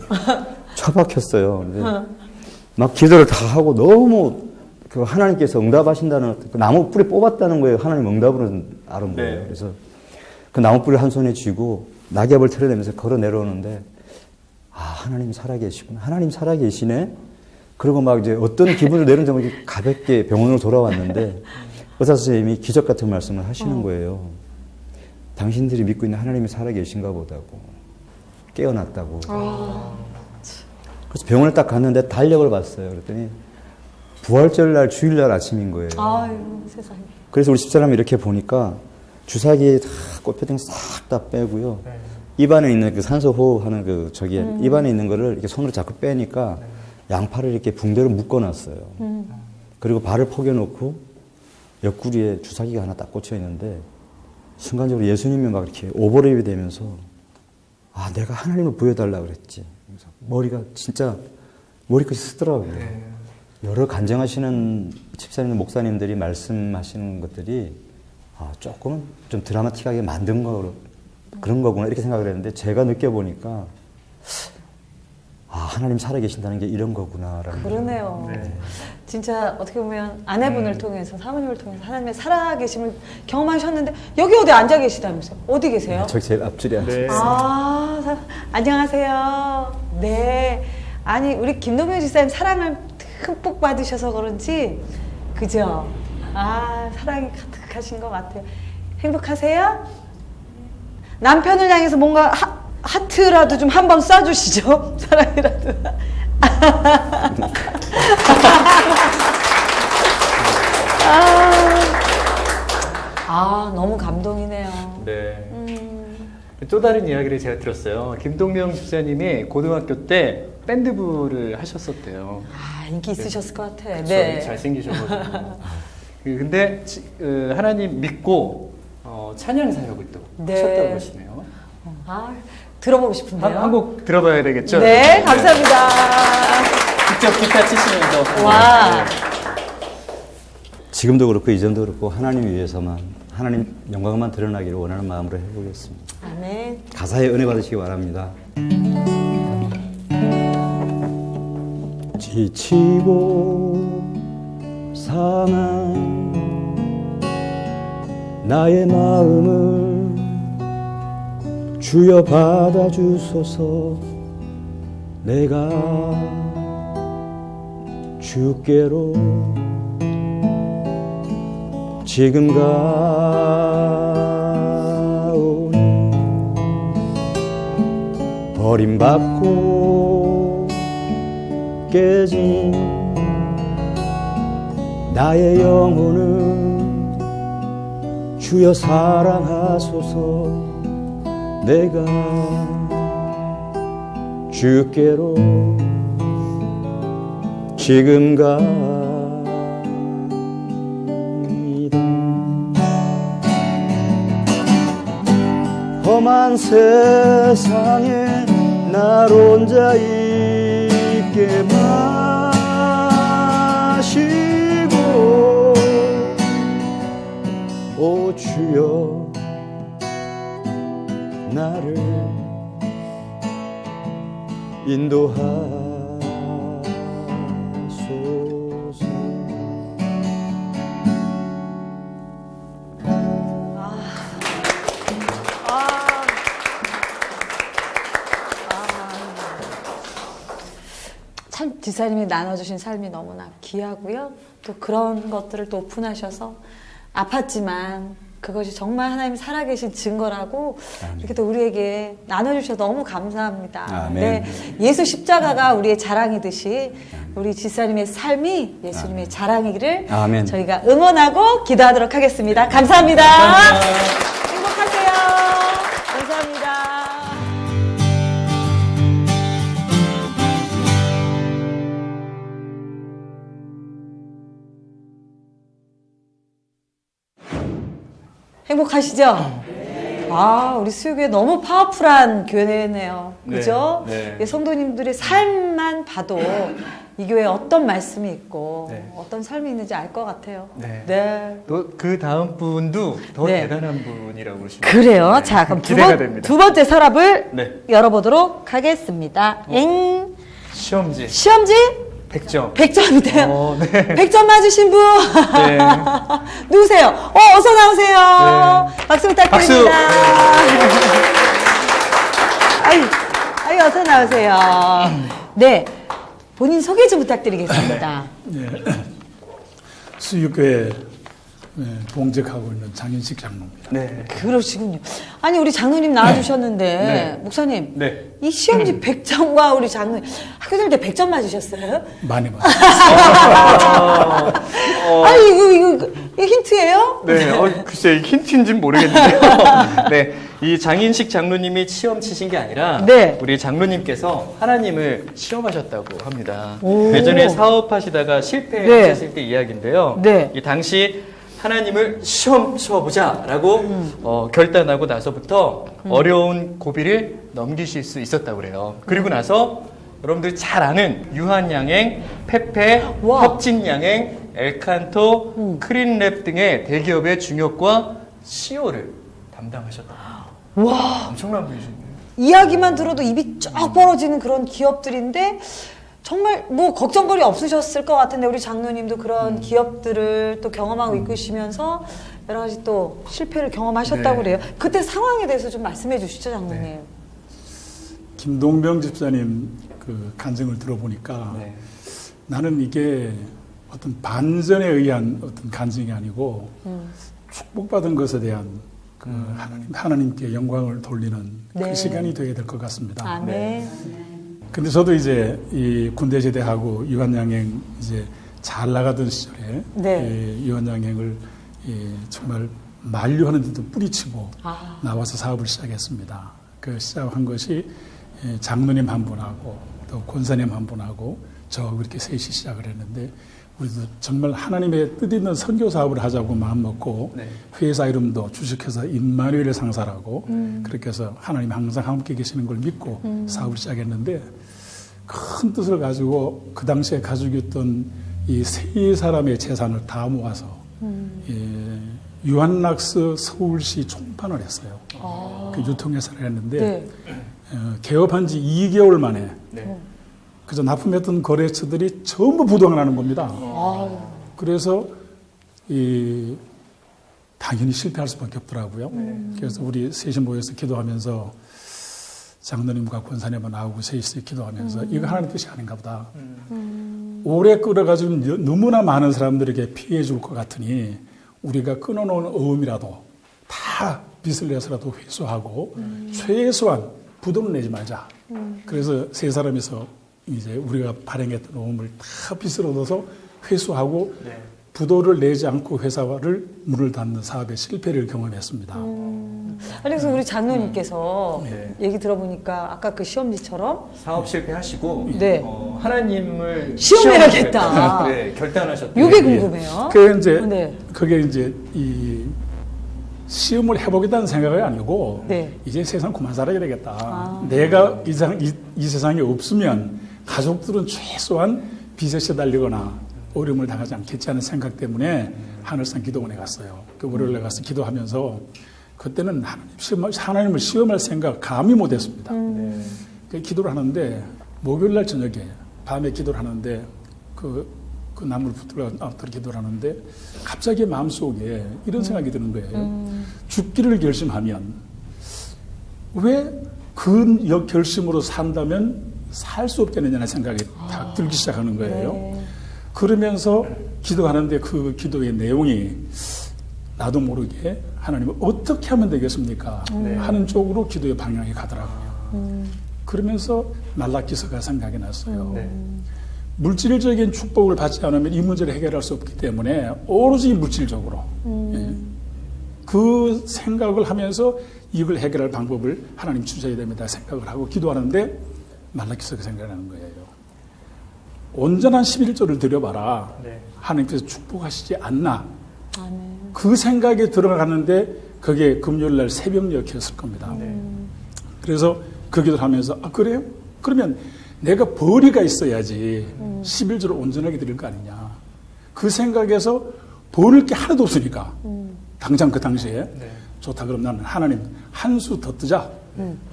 처박혔어요. 근데 막 기도를 다 하고 너무 그 하나님께서 응답하신다는 그 나무 뿌리 뽑았다는 거예요. 하나님 응답으로 알은 거예요. 네. 그래서 그 나무 뿌리 한 손에 쥐고 낙엽을 털어내면서 걸어 내려오는데 아 하나님 살아계시구나. 하나님 살아계시네. 그리고 막 이제 어떤 기분을 내는지 모르게 가볍게 병원으로 돌아왔는데 의사 선생님이 기적 같은 말씀을 하시는 거예요. 당신들이 믿고 있는 하나님이 살아계신가 보다고. 깨어났다고. 그래서 병원에 딱 갔는데 달력을 봤어요. 그랬더니 부활절 날 주일날 아침인 거예요. 아유, 세상에. 그래서 우리 집사람이 이렇게 보니까 주사기에 다 꽃표정 싹 다 빼고요. 입안에 있는 그 산소 호흡하는 그 저기 입안에 있는 거를 이렇게 손으로 자꾸 빼니까 양팔을 이렇게 붕대로 묶어놨어요. 그리고 발을 포개놓고 옆구리에 주사기가 하나 딱 꽂혀 있는데 순간적으로 예수님이 막 이렇게 오버랩이 되면서 아 내가 하나님을 보여달라 그랬지. 그래서 머리가 진짜 머리끝이 쓰더라고요. 여러 간증하시는 집사님 목사님들이 말씀하시는 것들이 아 조금은 좀 드라마틱하게 만든 거 그런 거구나 이렇게 생각을 했는데 제가 느껴보니까 아 하나님 살아계신다는 게 이런 거구나라는 그러네요. 네. 진짜 어떻게 보면 아내분을 통해서 사모님을 통해서 하나님의 살아계심을 경험하셨는데 여기 어디 앉아 계시다면서요? 어디 계세요? 저기 제일 앞줄에 앉아있어요. 아, 안녕하세요. 네. 아니, 우리 김동현 집사님 사랑을 흠뻑 받으셔서 그런지, 그죠? 아, 사랑이 가득하신 것 같아요. 행복하세요? 남편을 향해서 뭔가 하트라도 좀 한번 쏴주시죠. 사랑이라도. 너무 감동이네요. 네. 또 다른 이야기를 제가 들었어요. 김동명 집사님이 고등학교 때 밴드부를 하셨었대요. 인기 있으셨을 것 같아. 그쵸, 네. 잘생기셔가지고. 근데 하나님 믿고 찬양 사역을 또 네. 하셨다고 하시네요. 들어보고 싶은데요. 한 곡 들어봐야 되겠죠? 네, 감사합니다. 직접 기타 치시면서. 와. 지금도 그렇고 이전도 그렇고 하나님 위해서만 하나님 영광만 드러나기를 원하는 마음으로 해보겠습니다. 아멘. 가사에 은혜 받으시기 바랍니다. 지치고 상한 나의 마음을 주여 받아주소서. 내가 주께로 지금 가오니 버림받고 깨진 나의 영혼을 주여 사랑하소서. 내가 주께로 지금 가이다. 험한 세상에 날 혼자 있게 마시고 오 주여 나를 인도하소서. 참 지사님이 나눠주신 삶이 너무나 귀하고요. 또 그런 것들을 또 오픈하셔서 아팠지만 그것이 정말 하나님 살아계신 증거라고 이렇게 또 우리에게 나눠주셔서 너무 감사합니다. 아멘. 네, 예수 십자가가 우리의 자랑이듯이 우리 지사님의 삶이 예수님의 자랑이기를 아멘. 저희가 응원하고 기도하도록 하겠습니다. 감사합니다. 행복하세요. 감사합니다. 행복하시죠? 아, 우리 수요교회 너무 파워풀한 교회네요. 그죠? 네. 예, 성도님들의 삶만 봐도 이 교회에 어떤 말씀이 있고 네. 어떤 삶이 있는지 알 것 같아요. 네. 네. 또 그 다음 분도 더 네. 대단한 분이라고 그러십니다. 그래요. 네. 자, 그럼 기대가 됩니다. 두 번째 서랍을 네. 열어보도록 하겠습니다. 엥. 시험지 시험지 100점. 100점이래요. 네. 100점 맞으신 분. 네. 누구세요? 어서 나오세요. 네. 박수 부탁드립니다. 아유, 어서 나오세요. 네. 본인 소개 좀 부탁드리겠습니다. 네. 수유교회 봉직하고 있는 장인식 장로입니다. 네. 그러시군요. 아니, 우리 장로님 나와주셨는데, 네. 목사님. 네. 이 시험지 100점과 우리 장로님, 학교 다닐 때 100점 맞으셨어요? 많이 봤습니다. 아니, 이거 힌트예요? 네, 글쎄 힌트인지는 모르겠는데요. 네, 이 장인식 장로님이 시험 치신 게 아니라 네. 우리 장로님께서 하나님을 시험하셨다고 합니다. 오. 예전에 사업하시다가 실패하셨을 때 이야기인데요. 네. 이 당시 하나님을 시험 쳐보자라고 결단하고 나서부터 어려운 고비를 넘기실 수 있었다고 그래요. 그리고 나서 여러분들이 잘 아는 유한양행, 페페, 와. 혁진양행, 엘칸토, 크린랩 등의 대기업의 중역과 CEO를 담당하셨다. 와. 엄청난 분이시네요. 이야기만 들어도 입이 쫙 벌어지는 그런 기업들인데, 정말 뭐 걱정거리 없으셨을 것 같은데, 우리 장로님도 그런 기업들을 또 경험하고 이끄시면서 여러 가지 또 실패를 경험하셨다고 네. 그래요. 그때 상황에 대해서 좀 말씀해 주시죠, 장로님. 네. 김동병 집사님 그 간증을 들어보니까 네. 나는 이게 어떤 반전에 의한 어떤 간증이 아니고 축복받은 것에 대한 그 하나님께 영광을 돌리는 네. 그 시간이 되게 될 것 같습니다. 아멘. 근데 저도 이제 이 군대 제대하고 유한양행 이제 잘 나가던 시절에 네. 이 유한양행을 정말 만류하는 데도 뿌리치고 아. 나와서 사업을 시작했습니다. 그 시작한 것이 장로님 한 분하고 또 권사님 한 분하고 저 그렇게 셋이 시작을 했는데, 우리도 정말 하나님의 뜻 있는 선교 사업을 하자고 마음 먹고 네. 회사 이름도 주식회사 임마누엘의 상사라고 그렇게 해서 하나님 항상 함께 계시는 걸 믿고 사업을 시작했는데, 큰 뜻을 가지고 그 당시에 가지고 있던 이 세 사람의 재산을 다 모아서 유한락스 서울시 총판을 했어요. 그 유통회사를 했는데 네. 개업한 지 2개월 만에 네. 그저 납품했던 거래처들이 전부 부도나는 겁니다. 아. 그래서 당연히 실패할 수밖에 없더라고요. 그래서 우리 셋이 모여서 기도하면서 장로님과 권사님과 나오고 셋이 기도하면서 이거 하나님 뜻이 아닌가 보다. 오래 끌어가지고 너무나 많은 사람들에게 피해 줄 것 같으니 우리가 끊어놓은 어음이라도 다 빚을 내서라도 회수하고 최소한 부도는 내지 말자. 그래서 세 사람에서 이제 우리가 발행했던 어음을 다 빚을 얻어서 회수하고 네. 부도를 내지 않고 회사를 문을 닫는 사업의 실패를 경험했습니다. 아니, 그래서 우리 장로님께서 네. 얘기 들어보니까 아까 그 시험지처럼 사업 실패하시고 네. 하나님을 시험해야겠다. 네, 결단하셨다. 이게 궁금해요. 그게 이제 이 시험을 해보겠다는 생각이 아니고 네. 이제 세상 그만 살아야 되겠다. 내가 이 세상에 없으면 가족들은 최소한 빚에 시달리거나 어려움을 당하지 않겠지 하는 생각 때문에 하늘산 기도원에 갔어요. 그 월요일에 가서 기도하면서 그때는 하나님을 시험할 생각 감히 못했습니다. 그 기도를 하는데 목요일날 저녁에 밤에 기도를 하는데 그 나무를 붙들어 기도를 하는데 갑자기 마음속에 이런 생각이 드는 거예요. 죽기를 결심하면 왜 그 결심으로 산다면 살 수 없겠느냐는 생각이 딱 들기 시작하는 거예요. 네. 그러면서 기도하는데 그 기도의 내용이 나도 모르게 하나님을 어떻게 하면 되겠습니까? 하는 쪽으로 기도의 방향이 가더라고요. 그러면서 말라기서가 생각이 났어요. 네. 물질적인 축복을 받지 않으면 이 문제를 해결할 수 없기 때문에 오로지 물질적으로 그 생각을 하면서 이걸 해결할 방법을 하나님 주셔야 됩니다 생각을 하고 기도하는데 말라기서가 생각나는 거예요. 온전한 11조를 드려봐라. 네. 하나님께서 축복하시지 않나. 아멘. 그 생각에 들어가는데 그게 금요일 날 새벽녘이었을 겁니다. 그래서 그 기도를 하면서 그래요? 그러면 내가 벌이가 있어야지 11조를 온전하게 드릴 거 아니냐. 그 생각에서 벌을 게 하나도 없으니까 당장 그 당시에 좋다 그럼 나는 하나님 한 수 더 뜨자.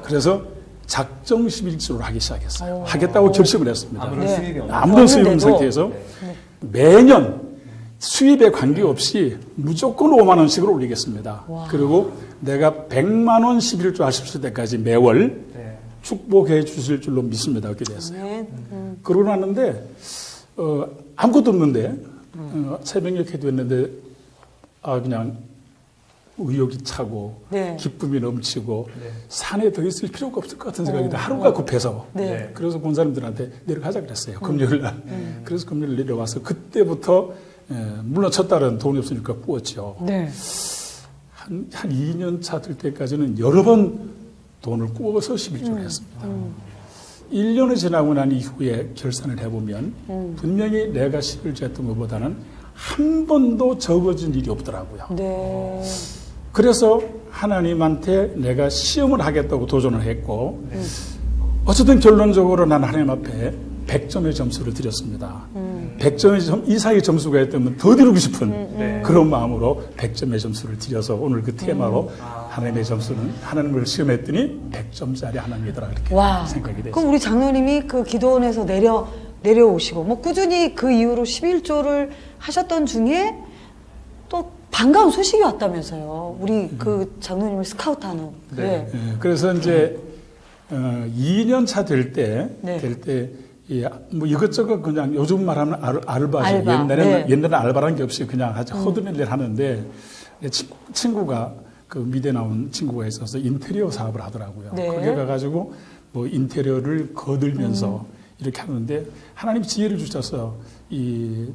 그래서 작정 11조를 하기 시작했어요. 하겠다고 결심을 했습니다. 아무런 수입이 없는 아무런 수입 없는 없는데도. 상태에서 매년 수입에 관계없이 무조건 5만 원씩을 올리겠습니다. 그리고 내가 100만 원 11조 하실 때까지 매월 네. 축복해 주실 줄로 믿습니다. 그렇게 됐어요. 네. 그러고 났는데 아무것도 없는데 새벽녘 기도했는데 그냥 의욕이 차고 네. 기쁨이 넘치고 네. 산에 더 있을 필요가 없을 것 같은 생각이 들어요. 하루가 급해서. 네. 그래서 권사님들한테 내려가자 그랬어요. 금요일 날. 그래서 금요일 내려와서 그때부터 물론 첫 달은 돈이 없으니까 꾸었죠. 네. 한 2년 차 될 때까지는 여러 번 돈을 꾸어서 11조를 했습니다. 1년이 지나고 난 이후에 결산을 해보면 분명히 내가 11조 했던 것보다는 한 번도 적어진 일이 없더라고요. 네. 그래서 하나님한테 내가 시험을 하겠다고 도전을 했고 어쨌든 결론적으로 난 하나님 앞에 100점의 점수를 드렸습니다. 100점 이상의 점수가 있다면 더 드리고 싶은 그런 마음으로 100점의 점수를 드려서 오늘 그 테마로 하나님의 점수는 하나님을 시험했더니 100점짜리 하나님이더라 이렇게 와. 생각이 됐어요. 그럼 우리 장로님이 그 기도원에서 내려오시고 뭐 꾸준히 그 이후로 11조를 하셨던 중에 또 반가운 소식이 왔다면서요. 우리 그 장로님을 스카우트하는. 네. 그래서 이제 2년 차 될 때 네. 뭐 이것저것 그냥 요즘 말하면 알바죠. 알바. 옛날에는 알바라는 게 없이 그냥 아주 허드렛 일 하는데 내 친구가 그 미대 나온 친구가 있어서 인테리어 사업을 하더라고요. 네. 거기에 가가지고 뭐 인테리어를 거들면서 이렇게 하는데 하나님 지혜를 주셔서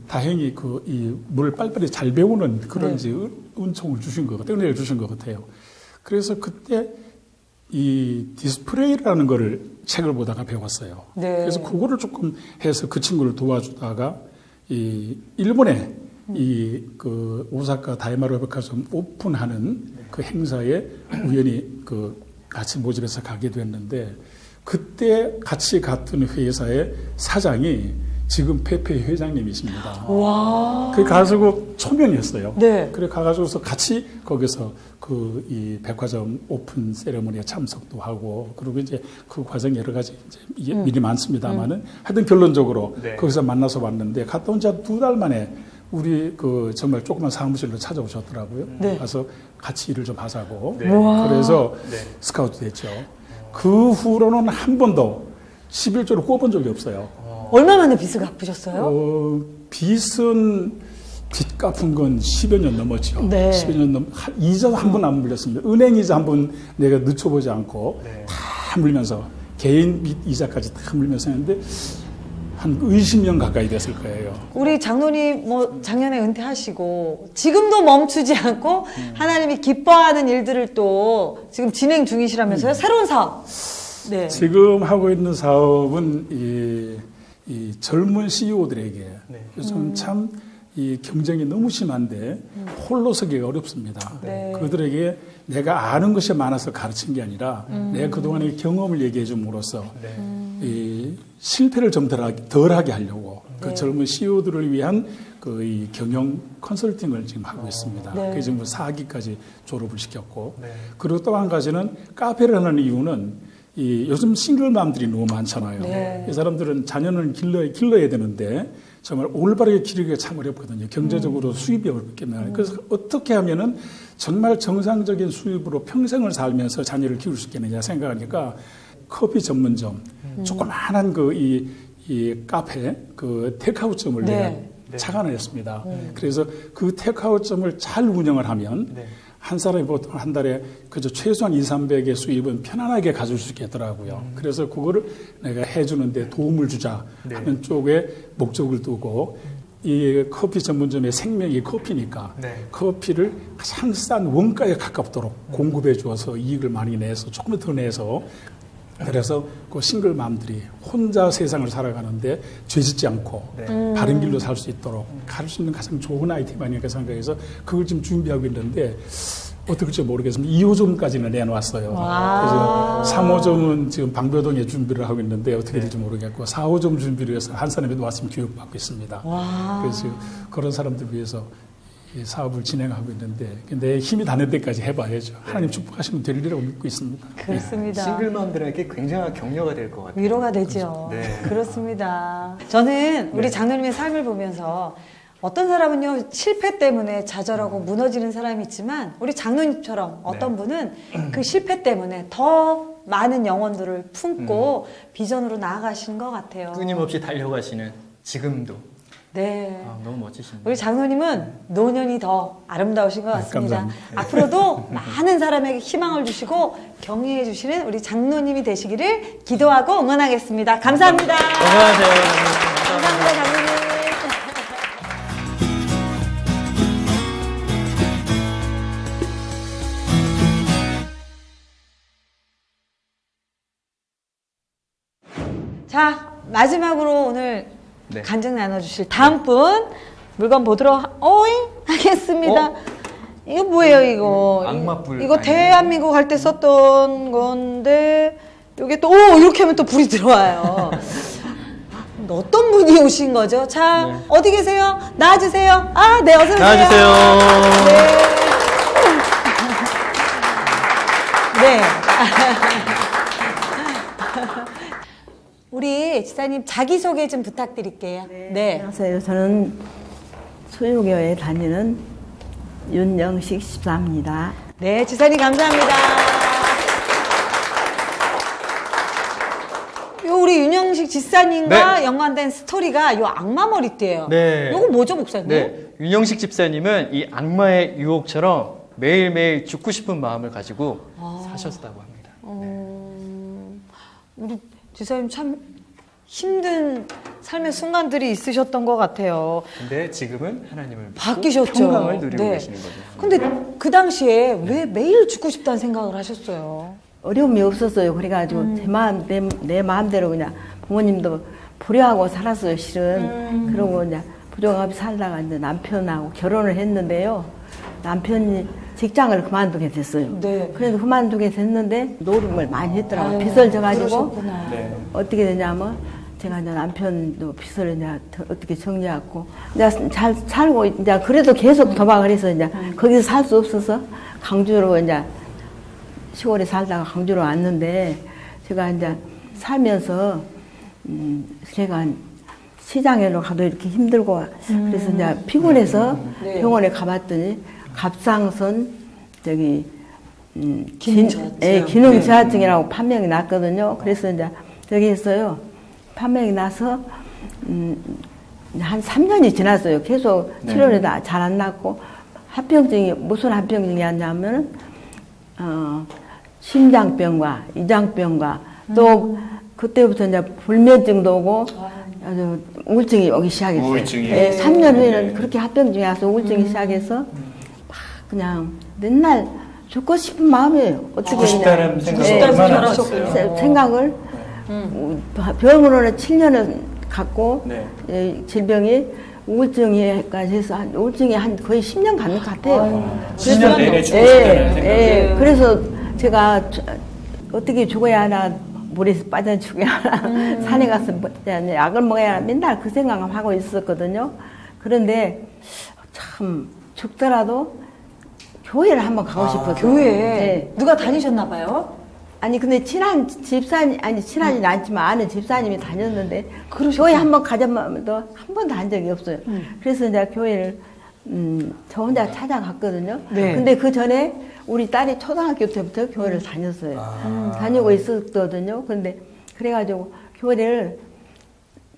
다행히 이 뭘 빨리빨리 잘 배우는 그런 이제 은총을 주신 것 같아요. 은혜를 주신 것 같아요. 그래서 그때 이 디스플레이라는 거를 책을 보다가 배웠어요. 네. 그래서 그거를 조금 해서 그 친구를 도와주다가 일본에 그 오사카 다이마루 백화점 오픈하는 그 행사에 우연히 같이 모집해서 가게 됐는데 그때 같이 갔던 회사의 사장이 지금 페페 회장님이십니다. 와. 그 가지고 초면이었어요. 네. 그래 가가지고서 같이 거기서 이 백화점 오픈 세레머니에 참석도 하고 그리고 이제 그 과정 여러 가지 이제 미리 많습니다만은 하여튼 결론적으로 네. 거기서 만나서 왔는데 갔다 온 지 2달 만에 우리 정말 조그만 사무실로 찾아오셨더라고요. 네. 가서 같이 일을 좀 하자고. 네. 우와. 그래서 네. 스카우트 됐죠. 그 후로는 한 번도 11조를 꿔본 적이 없어요. 얼마 만에 빚을 갚으셨어요? 빚은 빚 갚은 건 10여 년 넘었죠. 네. 10여 년 이자 한 번 안 물렸습니다. 은행 이자 한 번 내가 늦춰보지 않고 네. 다 물면서 개인 빚 이자까지 다 물면서 했는데 한 20년 가까이 됐을 거예요. 우리 장로님 뭐 작년에 은퇴하시고 지금도 멈추지 않고 하나님이 기뻐하는 일들을 또 지금 진행 중이시라면서요? 새로운 사업. 네. 지금 하고 있는 사업은 이 젊은 CEO들에게 네. 요즘 참 이 경쟁이 너무 심한데 홀로 서기가 어렵습니다. 네. 그들에게 내가 아는 것이 많아서 가르친 게 아니라 내가 그동안의 경험을 얘기해 줌으로써 이 실패를 좀 덜하게 하려고 그 젊은 CEO들을 위한 이 경영 컨설팅을 지금 하고 있습니다. 네. 그래서 지금 4기까지 졸업을 시켰고 네. 그리고 또 한 가지는 카페를 하는 이유는 요즘 싱글맘들이 너무 많잖아요. 네. 이 사람들은 자녀는 길러야 되는데 정말 올바르게 기르기가 참 어렵거든요. 경제적으로 수입이 어렵기 때문에. 그래서 어떻게 하면은 정말 정상적인 수입으로 평생을 살면서 자녀를 키울 수 있겠느냐 생각하니까 커피 전문점, 조그마한 이 카페, 테이크아웃점을 네. 내가 착안을 했습니다. 그래서 그 테이크아웃점을 잘 운영을 하면 네. 한 사람이 보통 한 달에 그저 최소한 200~300의 수입은 편안하게 가질 수 있겠더라고요. 그래서 그거를 내가 해주는데 도움을 주자 하는 쪽에 목적을 두고 이 커피 전문점의 생명이 커피니까 네. 커피를 가장 싼 원가에 가깝도록 공급해 주어서 이익을 많이 내서 조금 더 내서 그래서 그 싱글맘들이 혼자 세상을 살아가는데 죄짓지 않고 네. 바른 길로 살 수 있도록 갈 수 있는 가장 좋은 아이템 아닐까 생각해서 그걸 지금 준비하고 있는데 어떻게 될지 모르겠습니다. 2호점까지는 내놓았어요. 와. 그래서 3호점은 지금 방배동에 준비를 하고 있는데 어떻게 될지 모르겠고 4호점 준비를 해서 한 사람이 도왔으면 교육받고 있습니다. 와. 그래서 그런 사람들 위해서 이 사업을 진행하고 있는데 내 힘이 닿는 데까지 해봐야죠. 하나님 축복하시면 될 일이라고 믿고 있습니다. 그렇습니다. 싱글맘들에게 굉장한 격려가 될 것 같아요. 위로가 되죠. 네. 그렇습니다. 저는 우리 장로님의 삶을 보면서 어떤 사람은요, 실패 때문에 좌절하고 무너지는 사람이 있지만, 우리 장로님처럼 어떤 분은 그 실패 때문에 더 많은 영혼들을 품고 비전으로 나아가시는 것 같아요. 끊임없이 달려가시는 지금도 네. 너무 멋지십니다. 우리 장로님은 노년이 더 아름다우신 것 같습니다. 감사합니다. 앞으로도 많은 사람에게 희망을 주시고 격려해 주시는 우리 장로님이 되시기를 기도하고 응원하겠습니다. 감사합니다. 건강하세요. 감사합니다, 장로님. 자, 마지막으로 오늘 네. 간증 나눠주실 다음 분 물건 보도록 하겠습니다. 이거 뭐예요, 이거? 악마불 이거 아니에요? 대한민국 할 때 썼던 건데 이게 또 이렇게 하면 또 불이 들어와요. 어떤 분이 오신 거죠? 자, 네. 어디 계세요? 나와주세요. 아, 네, 어서 오세요. 나와주세요. 네. 네. 우리 지사님 자기소개 좀 부탁드릴게요. 네. 안녕하세요. 저는 수유교회 다니는 윤영식 집사입니다. 네, 지사님 감사합니다. 요 우리 윤영식 지사님과 네. 연관된 스토리가 요 악마 머리띠예요. 네. 요거 뭐죠, 목사님? 네, 윤영식 집사님은 이 악마의 유혹처럼 매일매일 죽고 싶은 마음을 가지고 사셨다고 합니다. 우리 지사님 참 힘든 삶의 순간들이 있으셨던 것 같아요. 근데 지금은 하나님을 믿고 바뀌셨죠. 평강을 누리고 네. 계시는 거죠. 근데 그 당시에 왜 매일 죽고 싶다는 생각을 하셨어요? 어려움이 없었어요. 그래가지고 내 마음대로 그냥 부모님도 불효하고 살았어요. 실은. 그러고 이제 부족하게 살다가 이제 남편하고 결혼을 했는데요. 남편이 직장을 그만두게 됐어요. 네. 그래도 그만두게 됐는데 노름을 많이 했더라고요. 아유, 빚을 져가지고 그러셨구나. 네. 어떻게 되냐면 제가 이제 남편도 빚을 이제 어떻게 정리하고 이제 잘 살고 이제 그래도 계속 도박을 해서 이제 거기서 살 수 없어서 강주로 이제 시골에 살다가 강주로 왔는데 제가 이제 살면서 제가 시장에로 가도 이렇게 힘들고 그래서 이제 피곤해서 네. 병원에 가봤더니 갑상선 저기 기능저하증. 기능저하증이라고 판명이 났거든요. 그래서 이제 저기 했어요. 판명이 나서 한 3년이 지났어요. 계속 치료를 잘 안 났고 합병증이 무슨 합병증이었냐면은 심장병과 이장병과 또 그때부터 이제 불면증도 오고 아주 우울증이 오기 시작했어요. 우울증이요? 예, 3년 후에는 그렇게 합병증이 와서 우울증이 시작해서 막 그냥 맨날 죽고 싶은 마음이에요. 어떻게 죽고 싶다는 생각이 예, 얼마나 하셨어요? 하셨어요? 생각을 병으로는 7년을 갖고 네. 질병이 우울증이까지 해서 우울증이 한 거의 10년 가는 것 같아요. 10년 내내 죽고 예, 싶다는 생각이. 예, 그래서 제가 어떻게 죽어야 하나, 물에서 빠져 죽어야 하나, 산에 가서 약을 먹어야 하나, 맨날 그 생각을 하고 있었거든요. 그런데 참 죽더라도 교회를 한번 가고 싶었어요. 교회에 네. 누가 다니셨나 봐요? 아니 근데 친한 집사님 친하지는 않지만 아는 집사님이 다녔는데 교회 한번 가자면 한 번도 한 적이 없어요. 그래서 이제 교회를 저 혼자 찾아갔거든요. 네. 근데 그 전에 우리 딸이 초등학교 때부터 교회를 다녔어요. 다니고 있었거든요. 그런데 그래가지고 교회를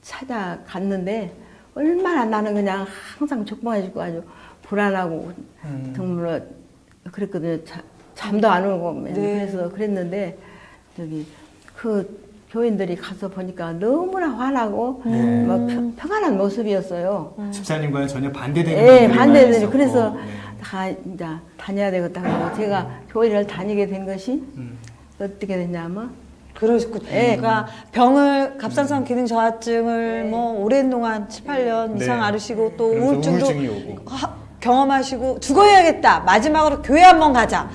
찾아갔는데 얼마나 나는 그냥 항상 족봉해지고 아주 불안하고 정말 그랬거든요. 잠도 안 오고 네. 그래서 그랬는데 저기 그 교인들이 가서 보니까 너무나 환하고 막 평안한 모습이었어요. 집사님과는 전혀 반대되는 예, 분들이 많이 반대들이 있었고. 그래서 네. 다 이제 다녀야 되겠다. 그래서 제가 교회를 다니게 된 것이 어떻게 됐냐면 그러셨군요. 예. 그러니까 병을 갑상선 기능 저하증을 뭐 오랜 동안 7, 8년 이상 네. 앓으시고 또 그러면서 우울증도 우울증이 오고. 경험하시고 죽어야겠다. 마지막으로 교회 한번 가자.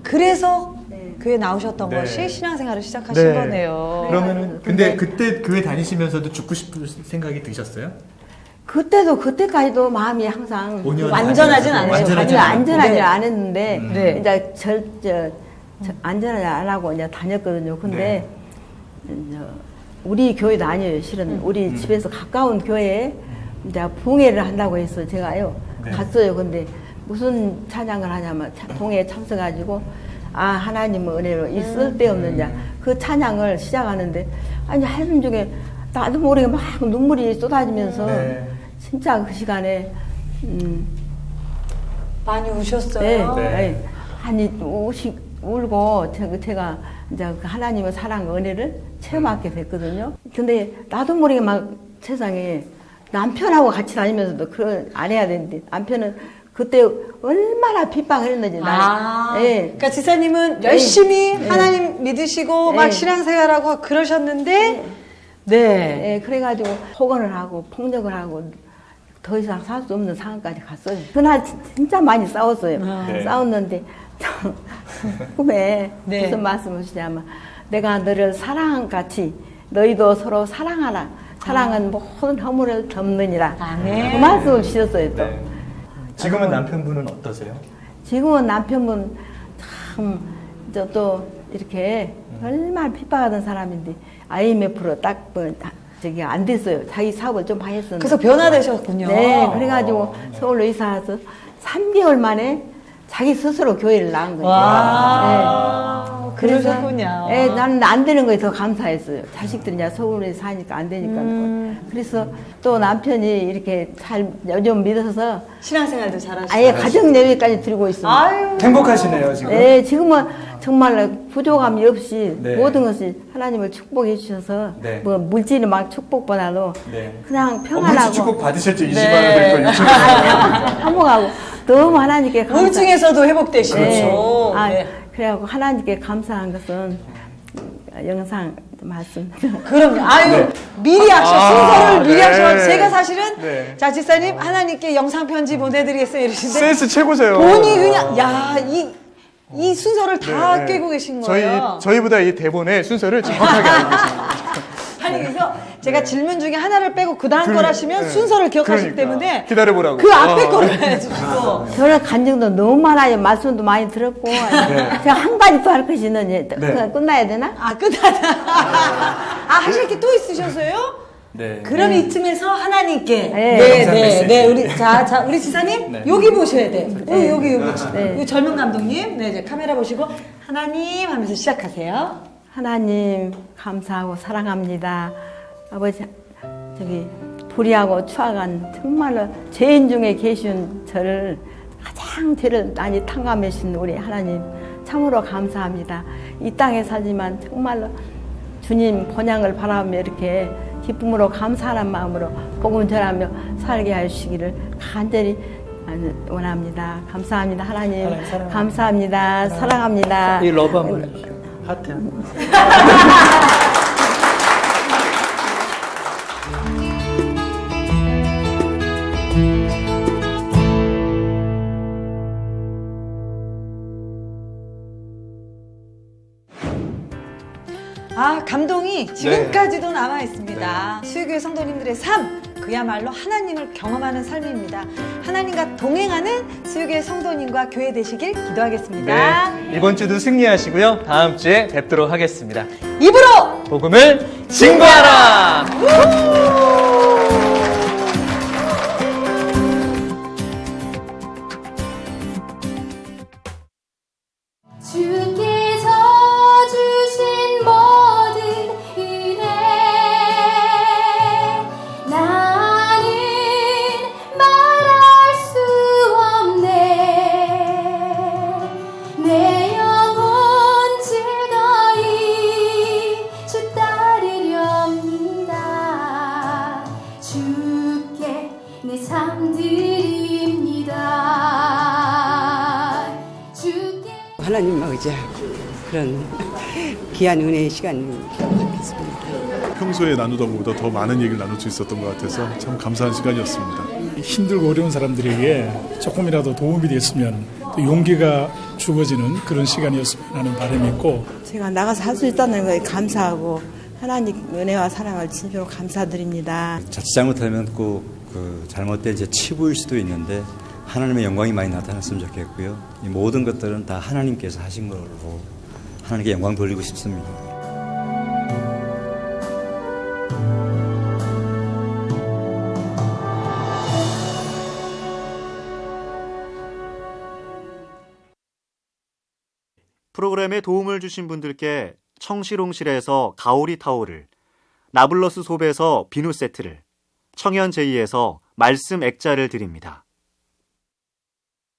그래서 교회 나오셨던 네. 것이 신앙생활을 시작하신 거네요. 그러면은 근데 그때 교회 다니시면서도 죽고 싶을 생각이 드셨어요? 그때도 그때까지도 마음이 항상 5년 완전하진 않아요. 완전하진 안전하지 네. 않았는데 네. 이제 안전하지 안 하고 이제 다녔거든요. 근데 이제 우리 교회도 아니에요. 실은 우리 집에서 가까운 교회에 이제 봉회를 한다고 해서 제가요 갔어요. 근데 무슨 찬양을 하냐면 봉회에 참석가지고 아 하나님의 은혜로 이 쓸데없는 자 그 찬양을 시작하는데 아니 하는 중에 나도 모르게 막 눈물이 쏟아지면서 진짜 그 시간에 많이 우셨어요. 네. 아니 울고 제가 이제 그 하나님의 사랑 은혜를 체험하게 됐거든요. 근데 나도 모르게 막 세상에 남편하고 같이 다니면서도 그걸 안 해야 되는데 남편은 그때 얼마나 핍박을 했는지 그러니까 지사님은 열심히 하나님 믿으시고 막 신앙생활하고 그러셨는데 네, 그래가지고 폭언을 하고 폭력을 하고 더 이상 살 수 없는 상황까지 갔어요. 그날 진짜 많이 싸웠어요. 싸웠는데 꿈에 무슨 말씀을 하시냐면 내가 너를 사랑같이 너희도 서로 사랑하라. 사랑은 모든 허물을 덮느니라. 그 말씀을 주셨어요 또. 지금은 남편분은 어떠세요? 지금은 남편분 참 또 이렇게 얼마나 핍박하던 사람인데 IMF로 딱 저기 안 됐어요. 자기 사업을 좀 했었는데. 그래서 변화되셨군요. 네, 그래가지고 서울로 이사 와서 3개월 만에 자기 스스로 교회를 나온 거예요. 와, 그러셨군요. 네, 나는 안 되는 거에 더 감사했어요. 자식들이 이제 서울에 사니까 안 되니까. 그래서 또 남편이 이렇게 잘 요즘 믿어서 신앙생활도 잘하시고. 아예 가정 예배까지 드리고 있습니다. 아유. 행복하시네요 지금. 네, 지금은 정말 부족함이 없이 네. 모든 것이 하나님을 축복해 주셔서 네. 뭐 물질이 막 축복보다도 그냥 물질 평안하고 축복 받으셨죠? 20만 원 될 거 60만 한복하고 너무 하나님께 감사. 우울증에서도 회복되시고. 네. 그래갖고 하나님께 감사한 것은 영상 말씀. 그럼요. 아유, 네. 미리 순서를 미리 네. 하셔. 제가 사실은 네. 자 지사님 하나님께 영상 편지 보내드리겠어요 이러시는데 센스 최고세요. 본이 그냥 이 순서를 다 깨고 계신 거예요. 저희보다 이 대본의 순서를 정확하게 알고 계십니다. 아니 그래서 제가 질문 중에 하나를 빼고 그 다음 걸 하시면 순서를 기억하시기 때문에 기다려보라고. 그 앞에 거를 해주시고. 저는 간증도 너무 많아요. 말씀도 많이 들었고. 제가 한 가지 또 할 것이 있는데 그냥 끝나야 되나? 끝나다. 하실 게 또 있으셔서요? 네. 그럼 이쯤에서 하나님께 네. 네 우리 우리 지사님 여기 보셔야 돼. 여기 네. 이 젊은 감독님 이제 카메라 보시고 하나님 하면서 시작하세요. 하나님 감사하고 사랑합니다. 아버지 저기 불의하고 추악한 정말로 죄인 중에 계신 저를 가장 죄를 많이 탕감하신 우리 하나님 참으로 감사합니다. 이 땅에 살지만 정말로 주님 본향을 바라며 이렇게 기쁨으로 감사하는 마음으로 복음 전하며 살게 하시기를 간절히 원합니다. 감사합니다 하나님. 감사합니다. 사랑합니다. 이 러브 한번 해주세요. 하트 한번. 감동이 지금까지도 남아 있습니다. 수유교회 성도님들의 삶, 그야말로 하나님을 경험하는 삶입니다. 하나님과 동행하는 수유교회 성도님과 교회 되시길 기도하겠습니다. 네, 이번 주도 승리하시고요. 다음 주에 뵙도록 하겠습니다. 입으로 복음을 증거하라. 주께서 주신 모든 은혜 나는 말할 수 없네 내 영혼 즐거이 주 따르렵니다 주께 내 삶 드립니다 주께 하나님만 의지하고 그런 귀한 은혜의 시간이 좋겠습니다. 평소에 나누던 것보다 더 많은 얘기를 나눌 수 있었던 것 같아서 참 감사한 시간이었습니다. 힘들고 어려운 사람들에게 조금이라도 도움이 됐으면 또 용기가 주어지는 그런 시간이었으면 하는 바람이 있고 제가 나가서 할 수 있다는 거에 감사하고 하나님 은혜와 사랑을 진심으로 감사드립니다. 자칫 잘못하면 꼭 그 잘못된 제 치부일 수도 있는데 하나님의 영광이 많이 나타났으면 좋겠고요. 이 모든 것들은 다 하나님께서 하신 거로 하나님께 영광 돌리고 싶습니다. 프로그램에 도움을 주신 분들께 청실홍실에서 가오리 타올을, 나블러스 솝에서 비누 세트를, 청현 제이에서 말씀 액자를 드립니다.